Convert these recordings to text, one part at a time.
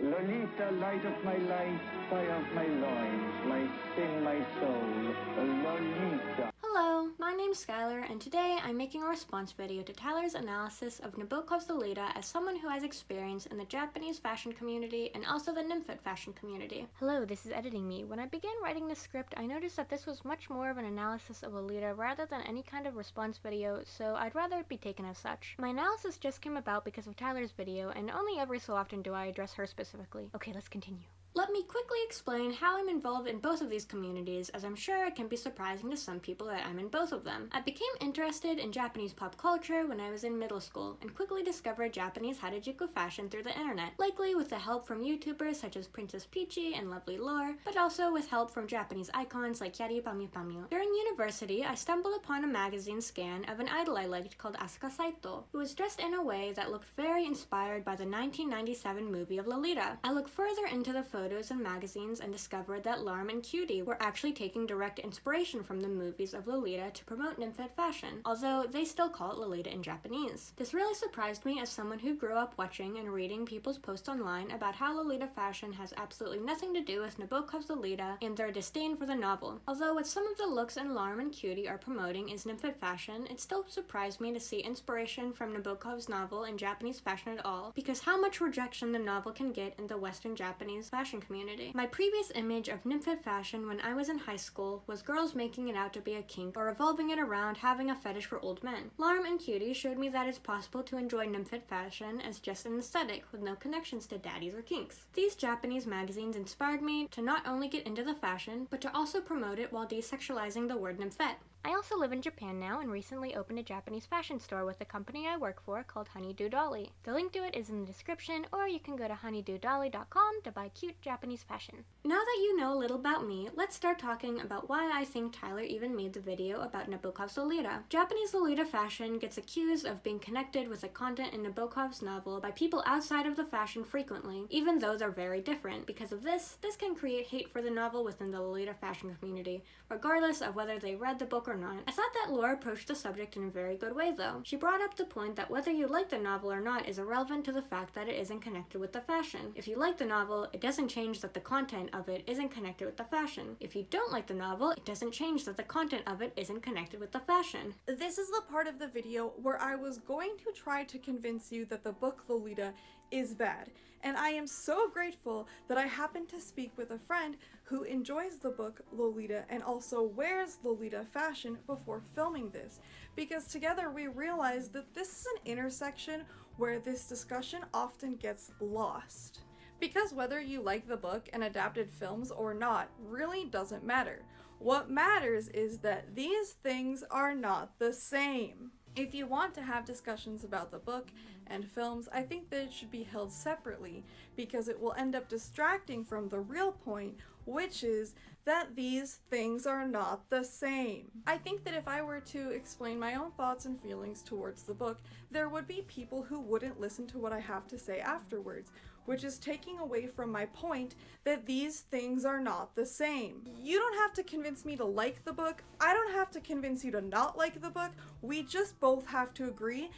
Lolita, light of my life, fire of my loins, my sin, my soul, Lolita. Hello, my name's Skylar, and today I'm making a response video to Tyler's analysis of Nabokov's Lolita as someone who has experience in the Japanese fashion community and also the Nymphet fashion community. Hello, this is Editing Me. When I began writing this script, I noticed that this was much more of an analysis of Lolita rather than any kind of response video, so I'd rather it be taken as such. My analysis just came about because of Tyler's video, and only every so often do I address her specifically. Okay, let's continue. Let me quickly explain how I'm involved in both of these communities, as I'm sure it can be surprising to some people that I'm in both of them. I became interested in Japanese pop culture when I was in middle school, and quickly discovered Japanese Harajuku fashion through the internet, likely with the help from YouTubers such as Princess Peachy and Lovely Lore, but also with help from Japanese icons like Yari Pamyu Pamyu. During university, I stumbled upon a magazine scan of an idol I liked called Asuka Saito, who was dressed in a way that looked very inspired by the 1997 movie of Lolita. I looked further into the photos and magazines and discovered that Larm and Cutie were actually taking direct inspiration from the movies of Lolita to promote Nymphet fashion, although they still call it Lolita in Japanese. This really surprised me as someone who grew up watching and reading people's posts online about how Lolita fashion has absolutely nothing to do with Nabokov's Lolita and their disdain for the novel. Although what some of the looks in Larm and Cutie are promoting is Nymphet fashion, it still surprised me to see inspiration from Nabokov's novel in Japanese fashion at all, because how much rejection the novel can get in the Western Japanese fashion community. My previous image of Nymphet fashion when I was in high school was girls making it out to be a kink or revolving it around having a fetish for old men. Larm and Cutie showed me that it's possible to enjoy Nymphet fashion as just an aesthetic with no connections to daddies or kinks. These Japanese magazines inspired me to not only get into the fashion, but to also promote it while desexualizing the word Nymphet. I also live in Japan now and recently opened a Japanese fashion store with the company I work for called Honeydew Dolly. The link to it is in the description, or you can go to honeydewdolly.com to buy cute Japanese fashion. Now that you know a little about me, let's start talking about why I think Tyler even made the video about Nabokov's Lolita. Japanese Lolita fashion gets accused of being connected with the content in Nabokov's novel by people outside of the fashion frequently, even though they're very different. Because of this can create hate for the novel within the Lolita fashion community, regardless of whether they read the book or not. I thought that Laura approached the subject in a very good way though. She brought up the point that whether you like the novel or not is irrelevant to the fact that it isn't connected with the fashion. If you like the novel, it doesn't change that the content of it isn't connected with the fashion. If you don't like the novel, it doesn't change that the content of it isn't connected with the fashion. This is the part of the video where I was going to try to convince you that the book Lolita is bad, and I am so grateful that I happened to speak with a friend who enjoys the book Lolita and also wears Lolita fashion before filming this, because together we realized that this is an intersection where this discussion often gets lost. Because whether you like the book and adapted films or not really doesn't matter. What matters is that these things are not the same. If you want to have discussions about the book and films, I think that it should be held separately, because it will end up distracting from the real point, which is that these things are not the same. I think that if I were to explain my own thoughts and feelings towards the book, there would be people who wouldn't listen to what I have to say afterwards, which is taking away from my point that these things are not the same. You don't have to convince me to like the book. I don't have to convince you to not like the book. We just both have to agree.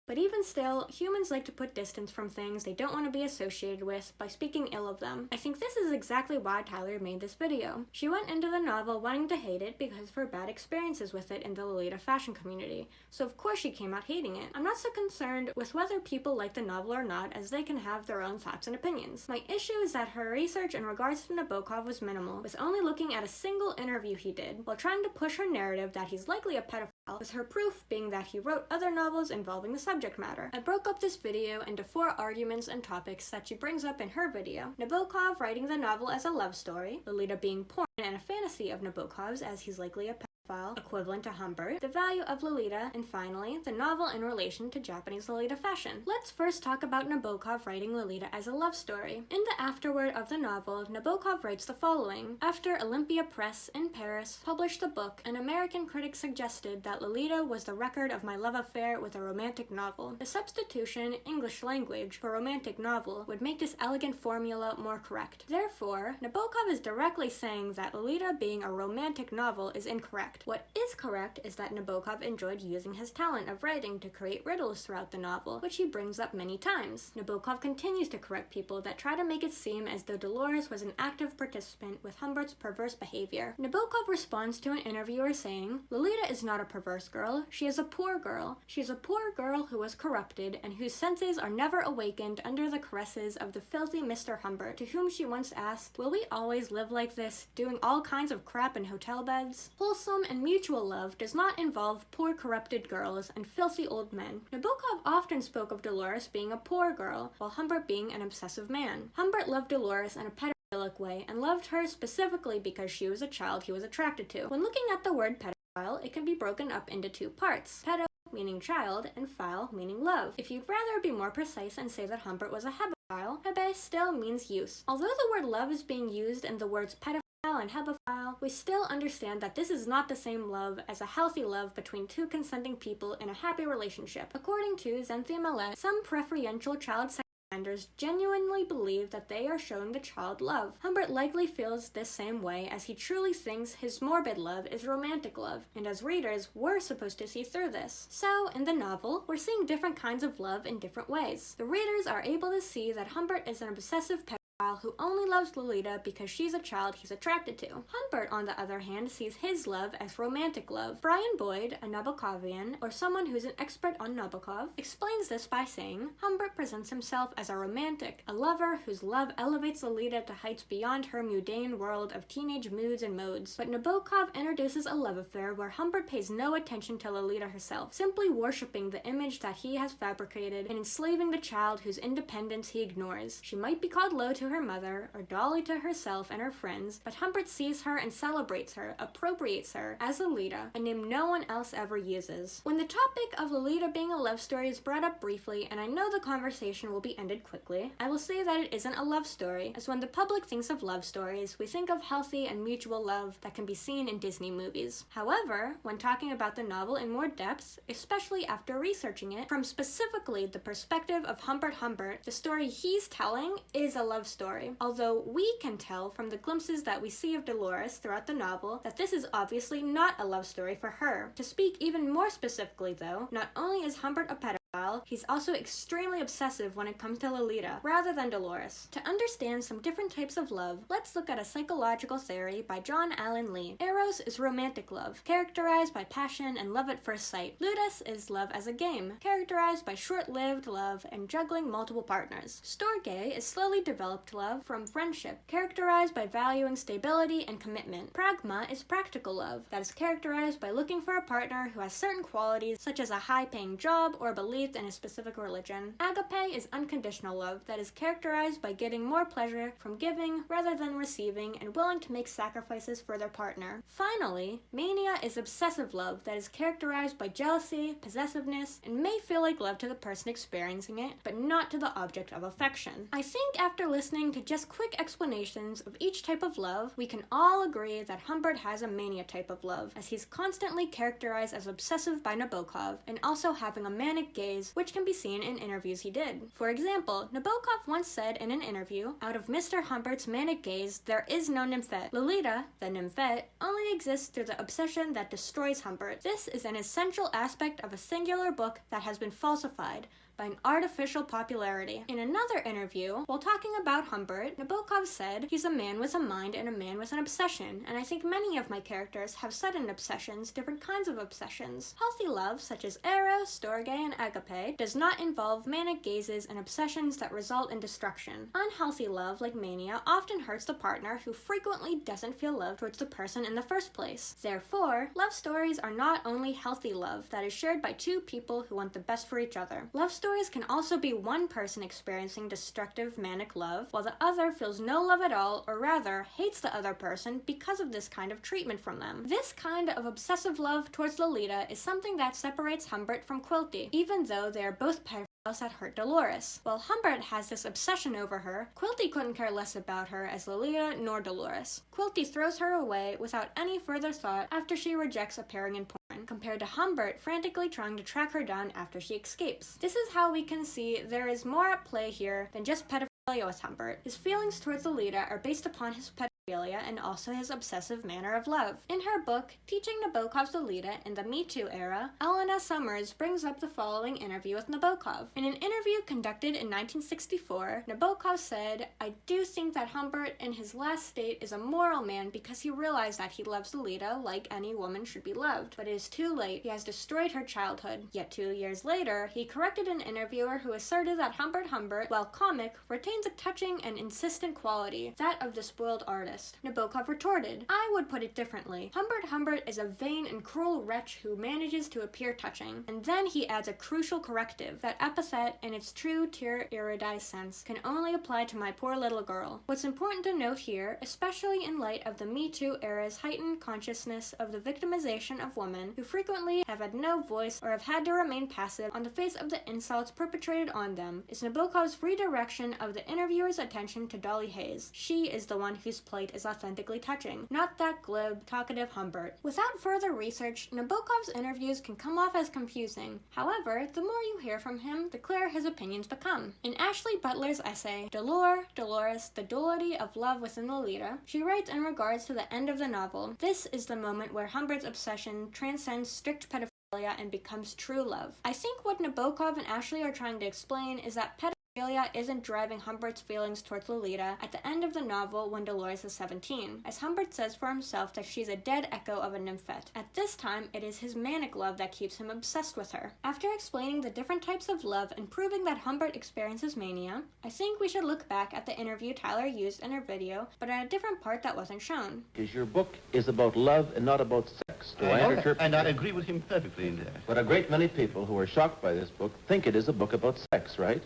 But even still, humans like to put distance from things they don't want to be associated with by speaking ill of them. I think this is exactly why Tyler made this video. She went into the novel wanting to hate it because of her bad experiences with it in the Lolita fashion community, so of course she came out hating it. I'm not so concerned with whether people like the novel or not, as they can have their own thoughts and opinions. My issue is that her research in regards to Nabokov was minimal, with only looking at a single interview he did, while trying to push her narrative that he's likely a pedophile, with her proof being that he wrote other novels involving the subject matter. I broke up this video into 4 arguments and topics that she brings up in her video: Nabokov writing the novel as a love story, Lolita being porn and a fantasy of Nabokov's as he's likely a pedophile, equivalent to Humbert, the value of Lolita, and finally, the novel in relation to Japanese Lolita fashion. Let's first talk about Nabokov writing Lolita as a love story. In the afterword of the novel, Nabokov writes the following: after Olympia Press in Paris published the book, an American critic suggested that Lolita was the record of my love affair with a romantic novel. The substitution, English language, for romantic novel would make this elegant formula more correct. Therefore, Nabokov is directly saying that Lolita being a romantic novel is incorrect. incorrect. What is correct is that Nabokov enjoyed using his talent of writing to create riddles throughout the novel, which he brings up many times. Nabokov continues to correct people that try to make it seem as though Dolores was an active participant with Humbert's perverse behavior. Nabokov responds to an interviewer saying, "Lolita is not a perverse girl, she is a poor girl. She is a poor girl who was corrupted and whose senses are never awakened under the caresses of the filthy Mr. Humbert, to whom she once asked, 'Will we always live like this, doing all kinds of crap in hotel beds?' Wholesome and mutual love does not involve poor corrupted girls and filthy old men." Nabokov often spoke of Dolores being a poor girl, while Humbert being an obsessive man. Humbert loved Dolores in a pedophilic way, and loved her specifically because she was a child he was attracted to. When looking at the word pedophile, it can be broken up into two parts. Pedo meaning child, and phile meaning love. If you'd rather be more precise and say that Humbert was a hebophile, hebe still means use. Although the word love is being used in the words pedophile and hebophile, we still understand that this is not the same love as a healthy love between two consenting people in a happy relationship. According to Xanthia Millet, some preferential child sex offenders genuinely believe that they are showing the child love. Humbert likely feels this same way, as he truly thinks his morbid love is romantic love, and as readers, we're supposed to see through this. So, in the novel, we're seeing different kinds of love in different ways. The readers are able to see that Humbert is an obsessive pedophile who only loves Lolita because she's a child he's attracted to. Humbert, on the other hand, sees his love as romantic love. Brian Boyd, a Nabokovian, or someone who's an expert on Nabokov, explains this by saying, "Humbert presents himself as a romantic, a lover whose love elevates Lolita to heights beyond her mundane world of teenage moods and modes." But Nabokov introduces a love affair where Humbert pays no attention to Lolita herself, simply worshipping the image that he has fabricated and enslaving the child whose independence he ignores. She might be called low to her mother, or dolly to herself and her friends, but Humbert sees her and celebrates her, appropriates her, as Lolita, a name no one else ever uses. When the topic of Lolita being a love story is brought up briefly, and I know the conversation will be ended quickly, I will say that it isn't a love story, as when the public thinks of love stories, we think of healthy and mutual love that can be seen in Disney movies. However, when talking about the novel in more depth, especially after researching it, from specifically the perspective of Humbert, the story he's telling is a love story. Although we can tell from the glimpses that we see of Dolores throughout the novel that this is obviously not a love story for her. To speak even more specifically though, not only is Humbert a pedophile, he's also extremely obsessive when it comes to Lolita, rather than Dolores. To understand some different types of love, let's look at a psychological theory by John Allen Lee. Eros is romantic love, characterized by passion and love at first sight. Ludus is love as a game, characterized by short-lived love and juggling multiple partners. Storge is slowly developed love from friendship, characterized by valuing stability and commitment. Pragma is practical love, that is characterized by looking for a partner who has certain qualities such as a high-paying job or belief in a specific religion. Agape is unconditional love that is characterized by getting more pleasure from giving rather than receiving and willing to make sacrifices for their partner. Finally, mania is obsessive love that is characterized by jealousy, possessiveness, and may feel like love to the person experiencing it, but not to the object of affection. I think after listening to just quick explanations of each type of love, we can all agree that Humbert has a mania type of love, as he's constantly characterized as obsessive by Nabokov, and also having a manic gaze, which can be seen in interviews he did. For example, Nabokov once said in an interview, "Out of Mr. Humbert's manic gaze, there is no Nymphet. Lolita, the Nymphet, only exists through the obsession that destroys Humbert. This is an essential aspect of a singular book that has been falsified by an artificial popularity." In another interview, while talking about Humbert, Nabokov said, "He's a man with a mind and a man with an obsession, and I think many of my characters have sudden obsessions, different kinds of obsessions. Healthy love, such as Eros, Storge, and Agape, does not involve manic gazes and obsessions that result in destruction. Unhealthy love, like mania, often hurts the partner who frequently doesn't feel love towards the person in the first place. Therefore, love stories are not only healthy love that is shared by two people who want the best for each other. Love stories can also be one person experiencing destructive manic love, while the other feels no love at all, or rather, hates the other person because of this kind of treatment from them. This kind of obsessive love towards Lolita is something that separates Humbert from Quilty, even though they are both pedophiles that hurt Dolores. While Humbert has this obsession over her, Quilty couldn't care less about her as Lolita nor Dolores. Quilty throws her away without any further thought after she rejects appearing in porn, compared to Humbert frantically trying to track her down after she escapes. This is how we can see there is more at play here than just pedophilia with Humbert. His feelings towards Lolita are based upon his pedophilia and also his obsessive manner of love. In her book, Teaching Nabokov's Lolita in the Me Too Era, Elena Summers brings up the following interview with Nabokov. In an interview conducted in 1964, Nabokov said, "I do think that Humbert in his last state is a moral man because he realized that he loves Lolita like any woman should be loved, but it is too late. He has destroyed her childhood." Yet 2 years later, he corrected an interviewer who asserted that Humbert, while comic, retains a touching and insistent quality, that of the spoiled artist. Nabokov retorted, "I would put it differently. Humbert is a vain and cruel wretch who manages to appear touching." And then he adds a crucial corrective. That epithet, in its true tear erudite sense, can only apply to my poor little girl. What's important to note here, especially in light of the Me Too era's heightened consciousness of the victimization of women who frequently have had no voice or have had to remain passive on the face of the insults perpetrated on them, is Nabokov's redirection of the interviewer's attention to Dolly Hayes. She is the one whose plight is authentically touching, not that glib, talkative Humbert. Without further research, Nabokov's interviews can come off as confusing. However, the more you hear from him, the clearer his opinions become. In Ashley Butler's essay, Dolores, the duality of love within Lolita, she writes in regards to the end of the novel, "This is the moment where Humbert's obsession transcends strict pedophilia and becomes true love." I think what Nabokov and Ashley are trying to explain is that pedophilia isn't driving Humbert's feelings towards Lolita at the end of the novel when Dolores is 17, as Humbert says for himself that she's a dead echo of a Nymphet. At this time, it is his manic love that keeps him obsessed with her. After explaining the different types of love and proving that Humbert experiences mania, I think we should look back at the interview Tyler used in her video, but at a different part that wasn't shown. Because your book is about love and not about sex. Do I interpret? And I agree with him perfectly in that. But a great many people who are shocked by this book think it is a book about sex, right?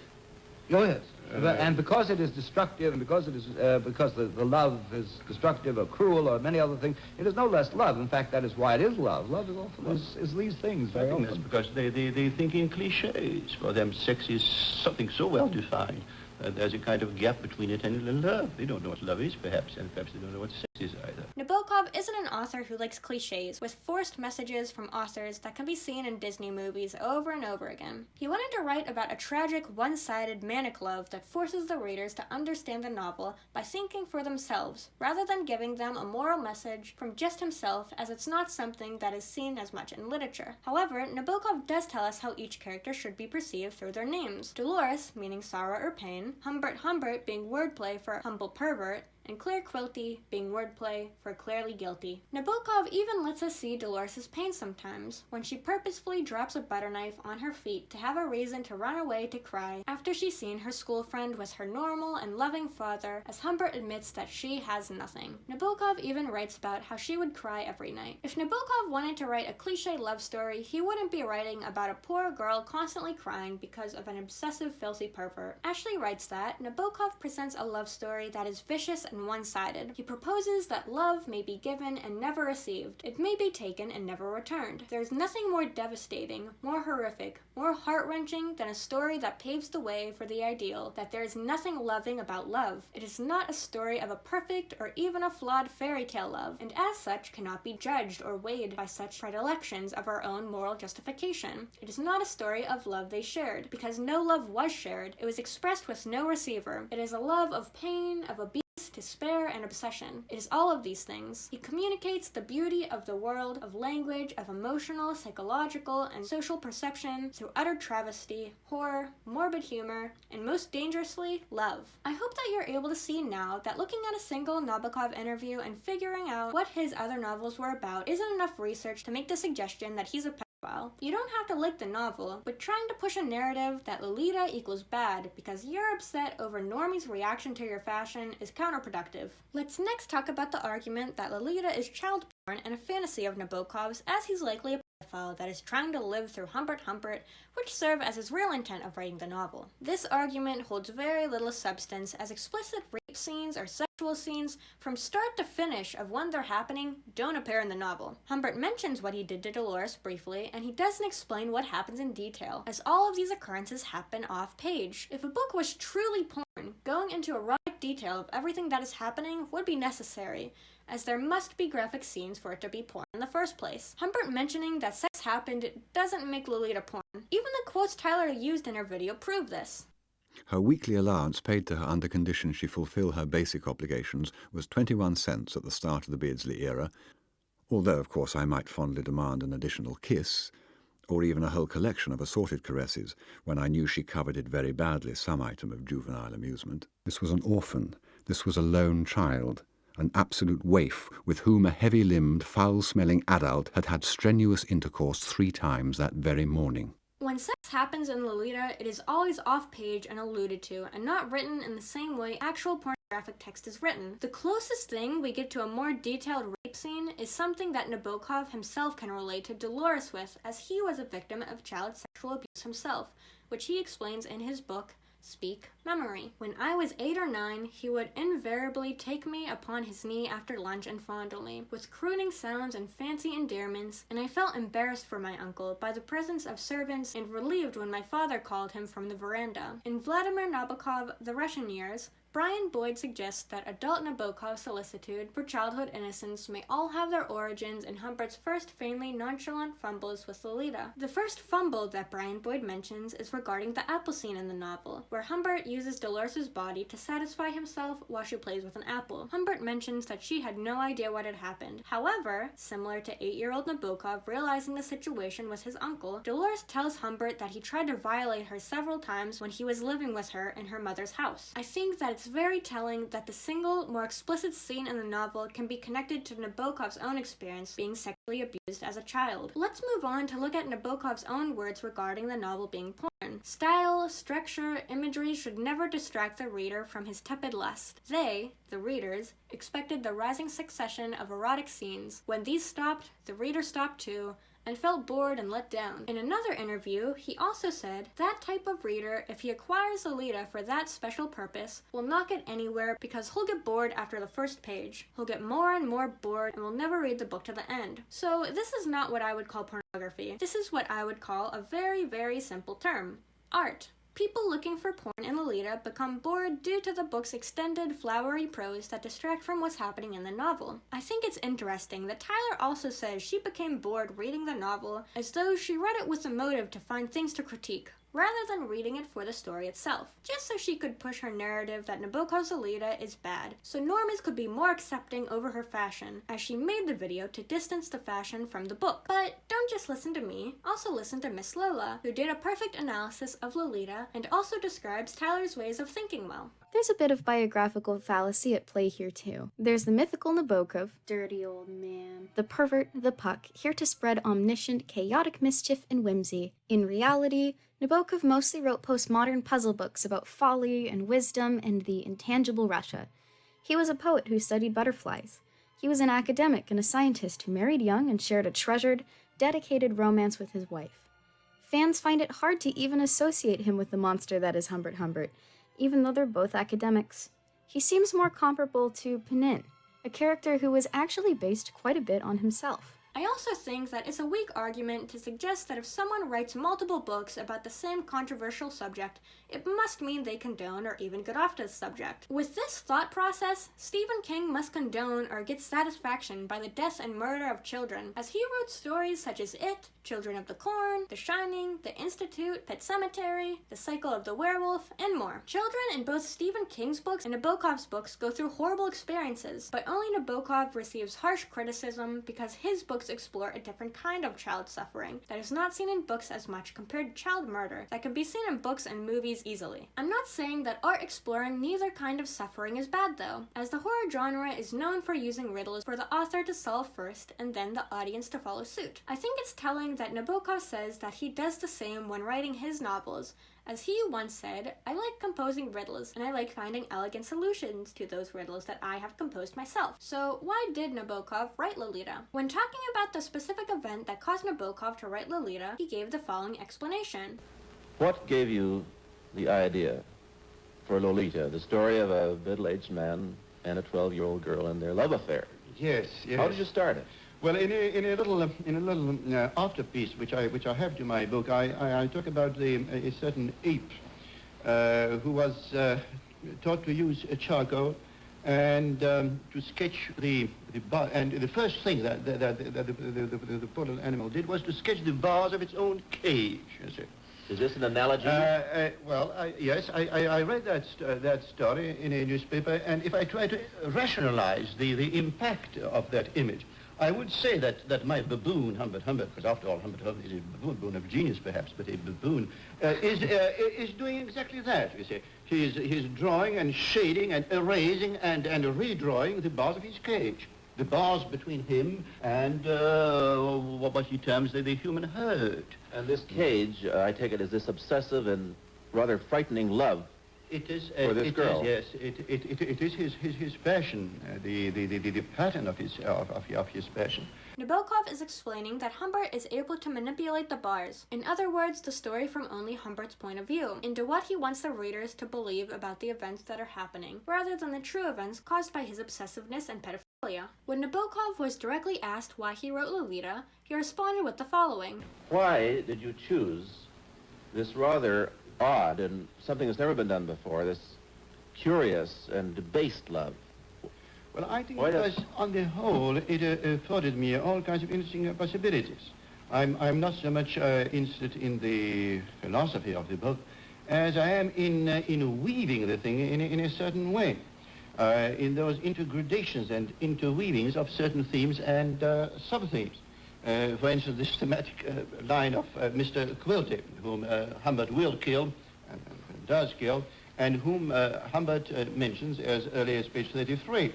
Oh, yes. And because it is destructive, and because it is because the love is destructive or cruel or many other things, it is no less love. In fact, that is why it is love. Love is often is these things very often. That's because they think in cliches. For them, sex is something so well defined. There's a kind of gap between it and love. They don't know what love is, perhaps, and perhaps they don't know what sex is either. Nabokov isn't an author who likes cliches, with forced messages from authors that can be seen in Disney movies over and over again. He wanted to write about a tragic, one-sided, manic love that forces the readers to understand the novel by thinking for themselves, rather than giving them a moral message from just himself, as it's not something that is seen as much in literature. However, Nabokov does tell us how each character should be perceived through their names. Dolores, meaning sorrow or pain, Humbert being wordplay for humble pervert, and Claire Quilty being wordplay for clearly guilty. Nabokov even lets us see Dolores' pain sometimes, when she purposefully drops a butter knife on her feet to have a reason to run away to cry after she's seen her school friend with her normal and loving father, as Humbert admits that she has nothing. Nabokov even writes about how she would cry every night. If Nabokov wanted to write a cliche love story, he wouldn't be writing about a poor girl constantly crying because of an obsessive, filthy pervert. Ashley writes that Nabokov presents a love story that is vicious and one-sided. He proposes that love may be given and never received. It may be taken and never returned. There is nothing more devastating, more horrific, more heart-wrenching than a story that paves the way for the ideal that there is nothing loving about love. It is not a story of a perfect or even a flawed fairy tale love, and as such cannot be judged or weighed by such predilections of our own moral justification. It is not a story of love they shared, because no love was shared. It was expressed with no receiver. It is a love of pain, of abuse, despair, and obsession. It is all of these things. He communicates the beauty of the world, of language, of emotional, psychological, and social perception through utter travesty, horror, morbid humor, and most dangerously, love. I hope that you're able to see now that looking at a single Nabokov interview and figuring out what his other novels were about isn't enough research to make the suggestion that he's a pedophile. You don't have to like the novel, but trying to push a narrative that Lolita equals bad because you're upset over Normie's reaction to your fashion is counterproductive. Let's next talk about the argument that Lolita is child porn and a fantasy of Nabokov's, as he's likely a pedophile that is trying to live through Humbert, which serve as his real intent of writing the novel. This argument holds very little substance, as explicit rape scenes or sexual scenes from start to finish of when they're happening don't appear in the novel. Humbert mentions what he did to Dolores briefly, and he doesn't explain what happens in detail, as all of these occurrences happen off-page. If a book was truly porn, going into erotic detail of everything that is happening would be necessary, as there must be graphic scenes for it to be porn in the first place. Humbert mentioning that sex happened doesn't make Lolita porn. Even the quotes Tyler used in her video prove this. Her weekly allowance paid to her under condition she fulfil her basic obligations was 21 cents at the start of the Beardsley era, although, of course, I might fondly demand an additional kiss, or even a whole collection of assorted caresses, when I knew she coveted very badly some item of juvenile amusement. This was an orphan. This was a lone child, an absolute waif with whom a heavy-limbed, foul-smelling adult had had strenuous intercourse 3 times that very morning. When sex happens in Lolita, it is always off-page and alluded to, and not written in the same way actual pornographic text is written. The closest thing we get to a more detailed rape scene is something that Nabokov himself can relate to Dolores with, as he was a victim of child sexual abuse himself, which he explains in his book, Speak Memory. When I was 8 or 9, he would invariably take me upon his knee after lunch and fondle me, with crooning sounds and fancy endearments, and I felt embarrassed for my uncle by the presence of servants and relieved when my father called him from the veranda. In Vladimir Nabokov, The Russian Years, Brian Boyd suggests that adult Nabokov's solicitude for childhood innocence may all have their origins in Humbert's first faintly nonchalant fumbles with Lolita. The first fumble that Brian Boyd mentions is regarding the apple scene in the novel, where Humbert uses Dolores' body to satisfy himself while she plays with an apple. Humbert mentions that she had no idea what had happened. However, similar to 8-year-old Nabokov realizing the situation was his uncle, Dolores tells Humbert that he tried to violate her several times when he was living with her in her mother's house. I think that it's very telling that the single, more explicit scene in the novel can be connected to Nabokov's own experience being sexually abused as a child. Let's move on to look at Nabokov's own words regarding the novel being porn. Style, structure, imagery should never distract the reader from his tepid lust. They, the readers, expected the rising succession of erotic scenes. When these stopped, the reader stopped too, and felt bored and let down. In another interview, he also said, that type of reader, if he acquires Lolita for that special purpose, will not get anywhere because he'll get bored after the first page. He'll get more and more bored and will never read the book to the end. So this is not what I would call pornography. This is what I would call a very, very simple term. Art. People looking for porn in Lolita become bored due to the book's extended, flowery prose that distract from what's happening in the novel. I think it's interesting that Tyler also says she became bored reading the novel as though she read it with a motive to find things to critique, rather than reading it for the story itself, just so she could push her narrative that Nabokov's Lolita is bad, so normies could be more accepting over her fashion, as she made the video to distance the fashion from the book. But don't just listen to me, also listen to Ms.Lola, who did a perfect analysis of Lolita and also describes Tyler's ways of thinking well. There's a bit of biographical fallacy at play here too. There's the mythical Nabokov, dirty old man, the pervert, the puck, here to spread omniscient, chaotic mischief and whimsy. In reality, Nabokov mostly wrote postmodern puzzle books about folly and wisdom and the intangible Russia. He was a poet who studied butterflies. He was an academic and a scientist who married young and shared a treasured, dedicated romance with his wife. Fans find it hard to even associate him with the monster that is Humbert Humbert, even though they're both academics. He seems more comparable to Penin, a character who was actually based quite a bit on himself. I also think that it's a weak argument to suggest that if someone writes multiple books about the same controversial subject, it must mean they condone or even get off the subject. With this thought process, Stephen King must condone or get satisfaction by the death and murder of children, as he wrote stories such as It, Children of the Corn, The Shining, The Institute, Pet Sematary, The Cycle of the Werewolf, and more. Children in both Stephen King's books and Nabokov's books go through horrible experiences, but only Nabokov receives harsh criticism because his books explore a different kind of child suffering that is not seen in books as much compared to child murder that can be seen in books and movies easily. I'm not saying that art exploring neither kind of suffering is bad though, as the horror genre is known for using riddles for the author to solve first and then the audience to follow suit. I think it's telling that Nabokov says that he does the same when writing his novels, as he once said, I like composing riddles, and I like finding elegant solutions to those riddles that I have composed myself. So why did Nabokov write Lolita? When talking about the specific event that caused Nabokov to write Lolita, he gave the following explanation. What gave you the idea for Lolita, the story of a middle-aged man and a 12-year-old girl and their love affair? Yes, yes. How did you start it? Well, in a little afterpiece which I have to my book, I talk about a certain ape who was taught to use a charcoal and to sketch the bar. And the first thing that the poor little animal did was to sketch the bars of its own cage. You see. Is this an analogy? Yes, I read that story in a newspaper, and if I try to rationalize the impact of that image, I would say that my baboon, Humbert, because after all, Humbert is a baboon of genius perhaps, but a baboon, is doing exactly that, you see. He's drawing and shading and erasing and redrawing the bars of his cage. The bars between him and what he terms the human herd. And this cage, I take it, is this obsessive and rather frightening love it is, for this girl. Yes, it is his passion, the pattern of his passion. Nabokov is explaining that Humbert is able to manipulate the bars, in other words, the story from only Humbert's point of view, into what he wants the readers to believe about the events that are happening, rather than the true events caused by his obsessiveness and pedophilia. When Nabokov was directly asked why he wrote Lolita, he responded with the following. Why did you choose this rather odd and something that's never been done before, this curious and debased love? Well, I think because, on the whole, it afforded me all kinds of interesting possibilities. I'm not so much interested in the philosophy of the book as I am in weaving the thing in a certain way, in those intergradations and interweavings of certain themes and sub-themes. For instance, this thematic line of Mr. Quilty, whom Humbert will kill, and does kill, and whom Humbert mentions as early as page 33.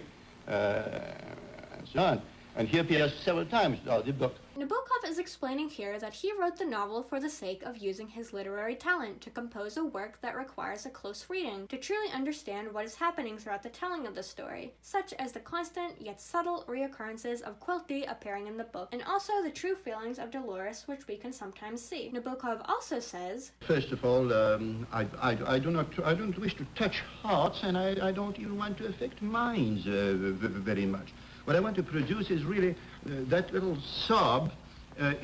And so on. And he appears several times throughout the book. Nabokov is explaining here that he wrote the novel for the sake of using his literary talent to compose a work that requires a close reading to truly understand what is happening throughout the telling of the story, such as the constant yet subtle reoccurrences of Quilty appearing in the book, and also the true feelings of Dolores which we can sometimes see. Nabokov also says, first of all, I don't wish to touch hearts, and I don't even want to affect minds very much. What I want to produce is really that little sob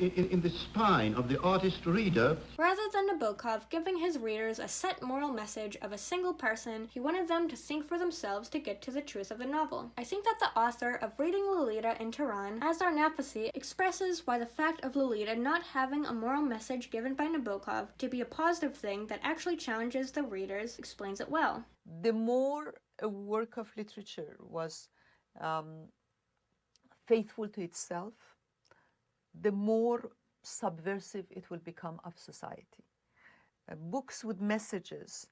in the spine of the artist reader. Rather than Nabokov giving his readers a set moral message of a single person, he wanted them to think for themselves to get to the truth of the novel. I think that the author of Reading Lolita in Tehran, Azar Nafisi, expresses why the fact of Lolita not having a moral message given by Nabokov to be a positive thing that actually challenges the readers explains it well. The more a work of literature was faithful to itself, the more subversive it will become of society. Books with messages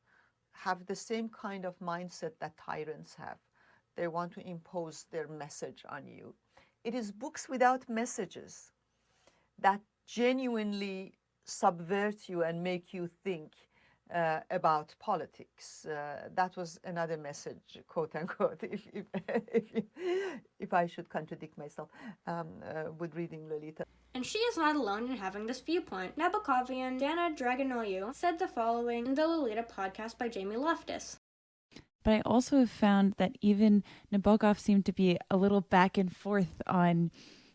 have the same kind of mindset that tyrants have. They want to impose their message on you. It is books without messages that genuinely subvert you and make you think about politics. That was another message, quote unquote, if I should contradict myself, with reading Lolita. And she is not alone in having this viewpoint. Nabokovian Dana Dragonoiu said the following in the Lolita podcast by Jamie Loftus. But I also have found that even Nabokov seemed to be a little back and forth on,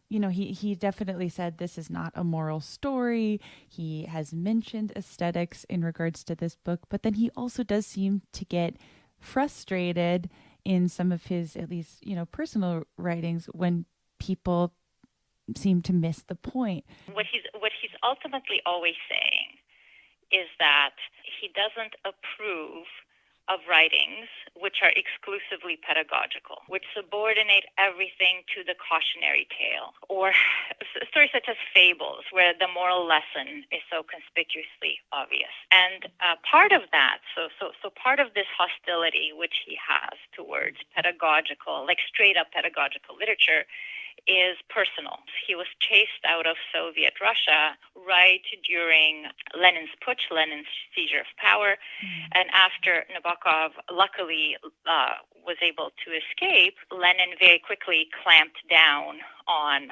you know, he definitely said this is not a moral story. He has mentioned aesthetics in regards to this book, but then he also does seem to get frustrated in some of his, at least, you know, personal writings when people seem to miss the point. What he's ultimately always saying is that he doesn't approve of writings which are exclusively pedagogical, which subordinate everything to the cautionary tale, or stories such as fables, where the moral lesson is so conspicuously obvious. And part of that, so part of this hostility which he has towards pedagogical, like straight up pedagogical literature, is personal. He was chased out of Soviet Russia right during Lenin's putsch, Lenin's seizure of power. And after Nabokov luckily was able to escape, Lenin very quickly clamped down on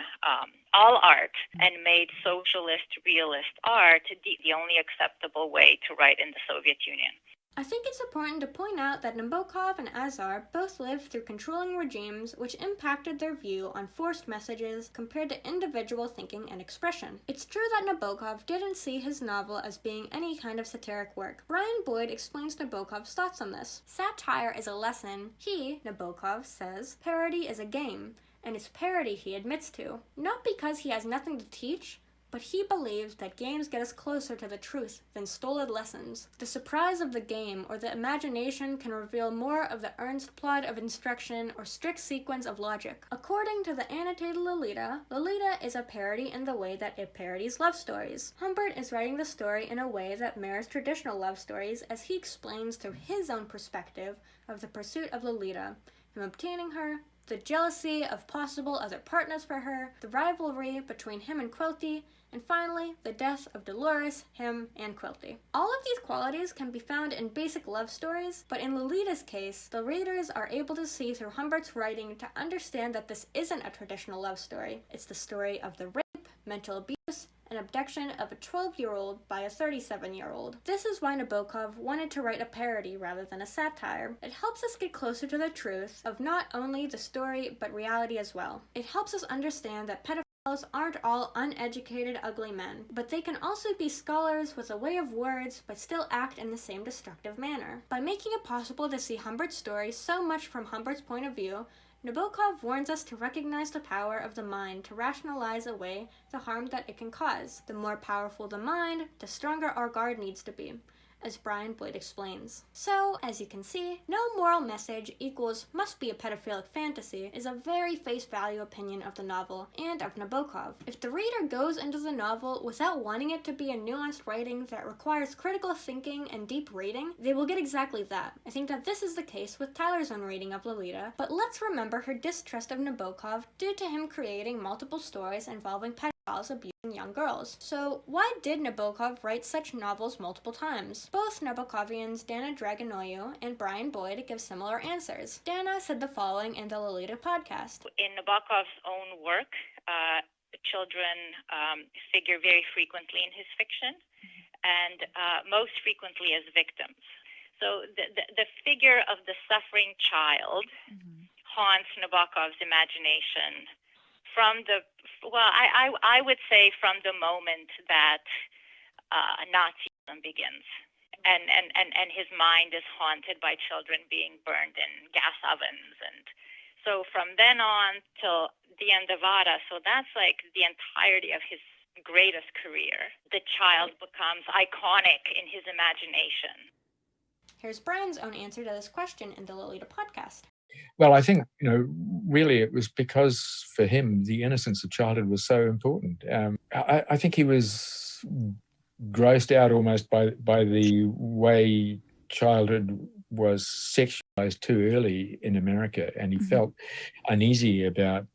all art and made socialist, realist art the only acceptable way to write in the Soviet Union. I think it's important to point out that Nabokov and Azar both lived through controlling regimes which impacted their view on forced messages compared to individual thinking and expression. It's true that Nabokov didn't see his novel as being any kind of satiric work. Brian Boyd explains Nabokov's thoughts on this. Satire is a lesson. He, Nabokov, says parody is a game, and it's parody he admits to. Not because he has nothing to teach, but he believes that games get us closer to the truth than stolid lessons. The surprise of the game or the imagination can reveal more of the earnest plot of instruction or strict sequence of logic. According to the annotated Lolita, Lolita is a parody in the way that it parodies love stories. Humbert is writing the story in a way that mirrors traditional love stories as he explains through his own perspective of the pursuit of Lolita, him obtaining her, the jealousy of possible other partners for her, the rivalry between him and Quilty, and finally, the death of Dolores, him, and Quilty. All of these qualities can be found in basic love stories, but in Lolita's case, the readers are able to see through Humbert's writing to understand that this isn't a traditional love story. It's the story of the rape, mental abuse, and abduction of a 12-year-old by a 37-year-old. This is why Nabokov wanted to write a parody rather than a satire. It helps us get closer to the truth of not only the story, but reality as well. It helps us understand that pedophiles aren't all uneducated, ugly men, but they can also be scholars with a way of words but still act in the same destructive manner. By making it possible to see Humbert's story so much from Humbert's point of view, Nabokov warns us to recognize the power of the mind to rationalize away the harm that it can cause. The more powerful the mind, the stronger our guard needs to be, as Brian Boyd explains. So, as you can see, no moral message equals must be a pedophilic fantasy is a very face value opinion of the novel and of Nabokov. If the reader goes into the novel without wanting it to be a nuanced writing that requires critical thinking and deep reading, they will get exactly that. I think that this is the case with Tyler's own reading of Lolita, but let's remember her distrust of Nabokov due to him creating multiple stories involving pedophiles abusing young girls. So why did Nabokov write such novels multiple times? Both Nabokovians Dana Dragonoiu and Brian Boyd give similar answers. Dana said the following in the Lolita podcast. In Nabokov's own work, children figure very frequently in his fiction, and most frequently as victims. So the figure of the suffering child haunts Nabokov's imagination from I would say from the moment that Nazism begins. And his mind is haunted by children being burned in gas ovens. And so from then on till the end of Ada, so that's like the entirety of his greatest career. The child becomes iconic in his imagination. Here's Brian's own answer to this question in the Lolita podcast. Well, I think, really it was because for him, the innocence of childhood was so important. I think he was grossed out almost by the way childhood was sexualized too early in America. And he felt uneasy about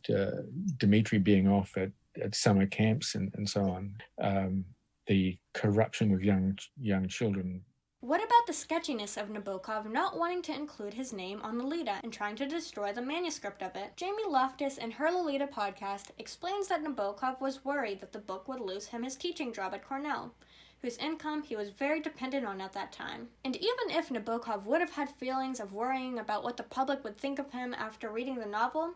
Dmitri being off at summer camps and so on. The corruption of young children. What about the sketchiness of Nabokov not wanting to include his name on Lolita and trying to destroy the manuscript of it? Jamie Loftus in her Lolita podcast explains that Nabokov was worried that the book would lose him his teaching job at Cornell, whose income he was very dependent on at that time. And even if Nabokov would have had feelings of worrying about what the public would think of him after reading the novel,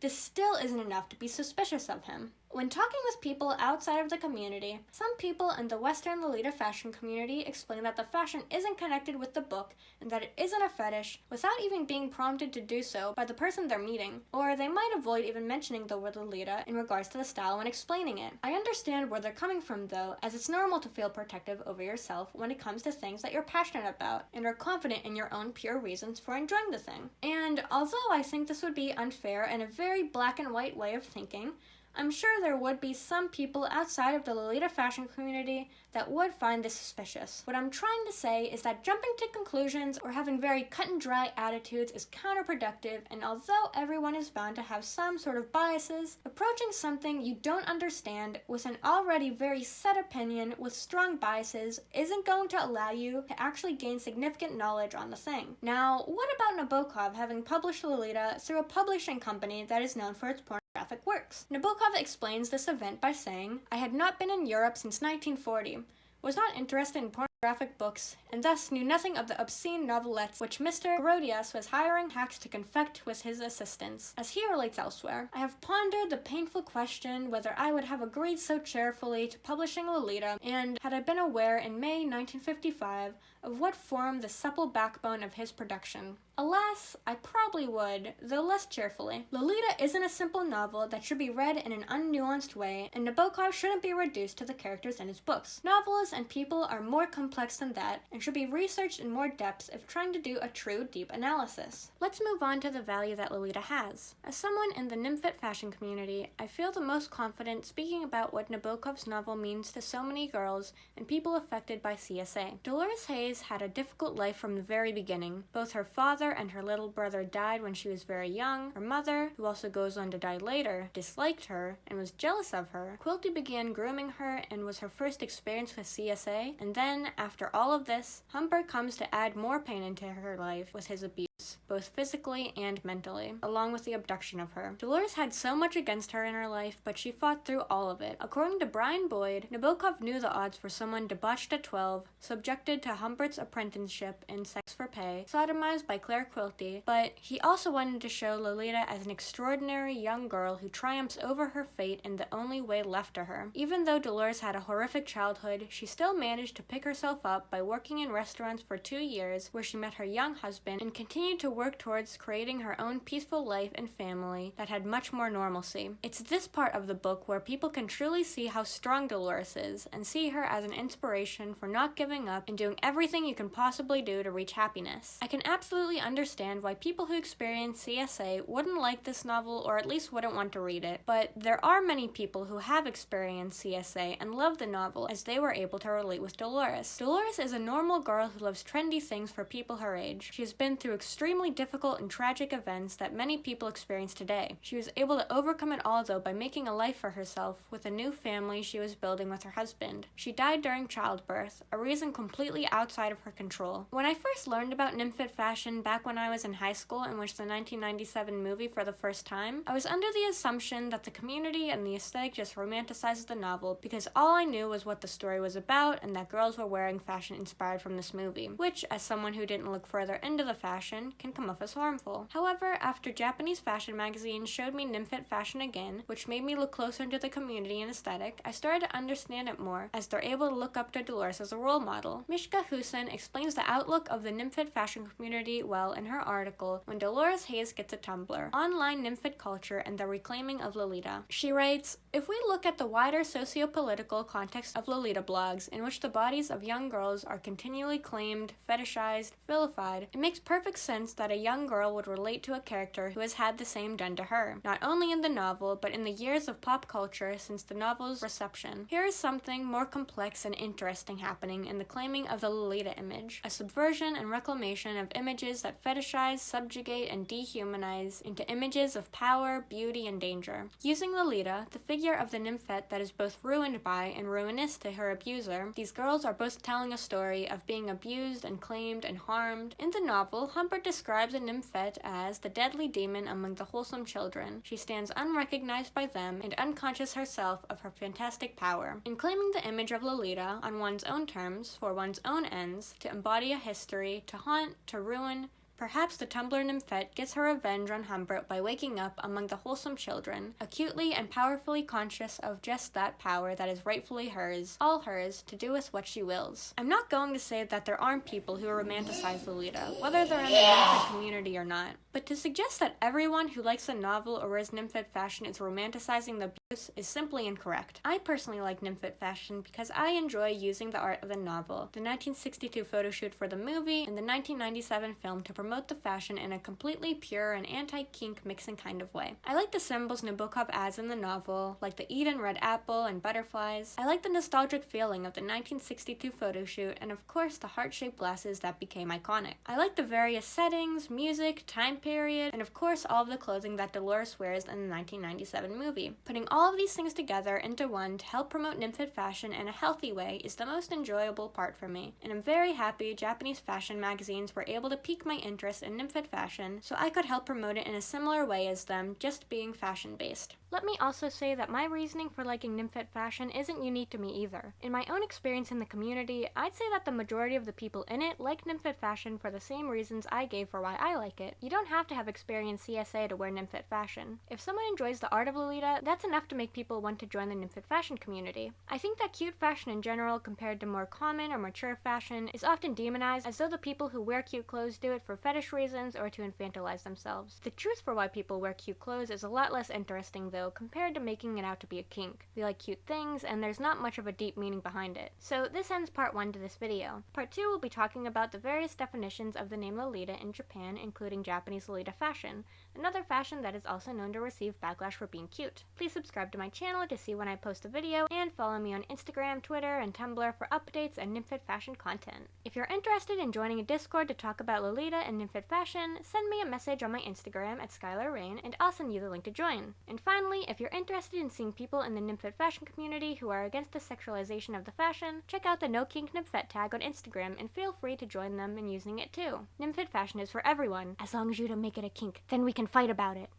this still isn't enough to be suspicious of him. When talking with people outside of the community, some people in the Western Lolita fashion community explain that the fashion isn't connected with the book and that it isn't a fetish without even being prompted to do so by the person they're meeting, or they might avoid even mentioning the word Lolita in regards to the style when explaining it. I understand where they're coming from though, as it's normal to feel protective over yourself when it comes to things that you're passionate about and are confident in your own pure reasons for enjoying the thing. And although I think this would be unfair and a very black and white way of thinking, I'm sure there would be some people outside of the Lolita fashion community that would find this suspicious. What I'm trying to say is that jumping to conclusions or having very cut and dry attitudes is counterproductive, and although everyone is bound to have some sort of biases, approaching something you don't understand with an already very set opinion with strong biases isn't going to allow you to actually gain significant knowledge on the thing. Now, what about Nabokov having published Lolita through a publishing company that is known for its pornographic works? Nabokov explains this event by saying, "I had not been in Europe since 1940, was not interested in pornography graphic books, and thus knew nothing of the obscene novelettes which Mr. Herodias was hiring hacks to confect with his assistants. As he relates elsewhere, I have pondered the painful question whether I would have agreed so cheerfully to publishing Lolita, and had I been aware in May 1955 of what formed the supple backbone of his production. Alas, I probably would, though less cheerfully. Lolita isn't a simple novel that should be read in an unnuanced way, and Nabokov shouldn't be reduced to the characters in his books. Novels and people are more complex than that, and should be researched in more depth if trying to do a true, deep analysis. Let's move on to the value that Lolita has. As someone in the Nymphet fashion community, I feel the most confident speaking about what Nabokov's novel means to so many girls and people affected by CSA. Dolores Hayes had a difficult life from the very beginning. Both her father and her little brother died when she was very young. Her mother, who also goes on to die later, disliked her and was jealous of her. Quilty began grooming her and was her first experience with CSA, and then, after all of this, Humbert comes to add more pain into her life with his abuse, both physically and mentally, along with the abduction of her. Dolores had so much against her in her life, but she fought through all of it. According to Brian Boyd, Nabokov knew the odds for someone debauched at 12, subjected to Humbert's apprenticeship in sex for pay, sodomized by Claire Quilty, but he also wanted to show Lolita as an extraordinary young girl who triumphs over her fate in the only way left to her. Even though Dolores had a horrific childhood, she still managed to pick herself up by working in restaurants for 2 years, where she met her young husband and continued to work towards creating her own peaceful life and family that had much more normalcy. It's this part of the book where people can truly see how strong Dolores is, and see her as an inspiration for not giving up and doing everything you can possibly do to reach happiness. I can absolutely understand why people who experience CSA wouldn't like this novel, or at least wouldn't want to read it, but there are many people who have experienced CSA and love the novel as they were able to relate with Dolores. Dolores is a normal girl who loves trendy things for people her age. She has been through extremely difficult and tragic events that many people experience today. She was able to overcome it all, though, by making a life for herself with a new family she was building with her husband. She died during childbirth, a reason completely outside of her control. When I first learned about Nymphet fashion back when I was in high school and watched the 1997 movie for the first time, I was under the assumption that the community and the aesthetic just romanticized the novel because all I knew was what the story was about and that girls were wearing fashion inspired from this movie, which, as someone who didn't look further into the fashion, can come off as harmful. However, after Japanese fashion magazines showed me Nymphet fashion again, which made me look closer into the community and aesthetic, I started to understand it more, as they're able to look up to Dolores as a role model. Mishka Hussein explains the outlook of the Nymphet fashion community well in her article, When Dolores Hayes Gets a Tumblr, Online Nymphet Culture and the Reclaiming of Lolita. She writes, "If we look at the wider socio-political context of Lolita blogs, in which the bodies of young girls are continually claimed, fetishized, vilified, it makes perfect sense that a young girl would relate to a character who has had the same done to her, not only in the novel, but in the years of pop culture since the novel's reception. Here is something more complex and interesting happening in the claiming of the Lolita image, a subversion and reclamation of images that fetishize, subjugate, and dehumanize into images of power, beauty, and danger. Using Lolita, the figure of the Nymphet that is both ruined by and ruinous to her abuser, these girls are both telling a story of being abused and claimed and harmed. In the novel, Humbert describes a Nymphet as the deadly demon among the wholesome children. She stands unrecognized by them and unconscious herself of her fantastic power. In claiming the image of Lolita on one's own terms, for one's own ends, to embody a history, to haunt, to ruin, perhaps the Tumblr Nymphet gets her revenge on Humbert by waking up among the wholesome children, acutely and powerfully conscious of just that power that is rightfully hers, all hers, to do with what she wills. I'm not going to say that there aren't people who romanticize Lolita, whether they're in the Nymphet community or not, but to suggest that everyone who likes a novel or wears Nymphet fashion is romanticizing the abuse is simply incorrect. I personally like Nymphet fashion because I enjoy using the art of the novel, the 1962 photo shoot for the movie, and the 1997 film to promote the fashion in a completely pure and anti-kink mixing kind of way. I like the symbols Nabokov adds in the novel, like the Eden red apple and butterflies. I like the nostalgic feeling of the 1962 photo shoot, and of course the heart-shaped glasses that became iconic. I like the various settings, music, time period, and of course all of the clothing that Dolores wears in the 1997 movie. Putting all all of these things together into one to help promote Nymphet fashion in a healthy way is the most enjoyable part for me, and I'm very happy Japanese fashion magazines were able to pique my interest in Nymphet fashion so I could help promote it in a similar way as them, just being fashion-based. Let me also say that my reasoning for liking Nymphet fashion isn't unique to me either. In my own experience in the community, I'd say that the majority of the people in it like Nymphet fashion for the same reasons I gave for why I like it. You don't have to have experienced CSA to wear Nymphet fashion. If someone enjoys the art of Lolita, that's enough to make people want to join the Nymphet fashion community. I think that cute fashion in general, compared to more common or mature fashion, is often demonized as though the people who wear cute clothes do it for fetish reasons or to infantilize themselves. The truth for why people wear cute clothes is a lot less interesting though, compared to making it out to be a kink. We like cute things, and there's not much of a deep meaning behind it. So this ends part 1 to this video. Part 2 will be talking about the various definitions of the name Lolita in Japan, including Japanese Lolita fashion, another fashion that is also known to receive backlash for being cute. Please subscribe to my channel to see when I post a video, and follow me on Instagram, Twitter, and Tumblr for updates and Nymphet fashion content. If you're interested in joining a Discord to talk about Lolita and Nymphet fashion, send me a message on my Instagram at SkylarRain, and I'll send you the link to join. And finally, if you're interested in seeing people in the Nymphet fashion community who are against the sexualization of the fashion, check out the No Kink Nymphet tag on Instagram and feel free to join them in using it too. Nymphet fashion is for everyone. As long as you don't make it a kink, then we can fight about it.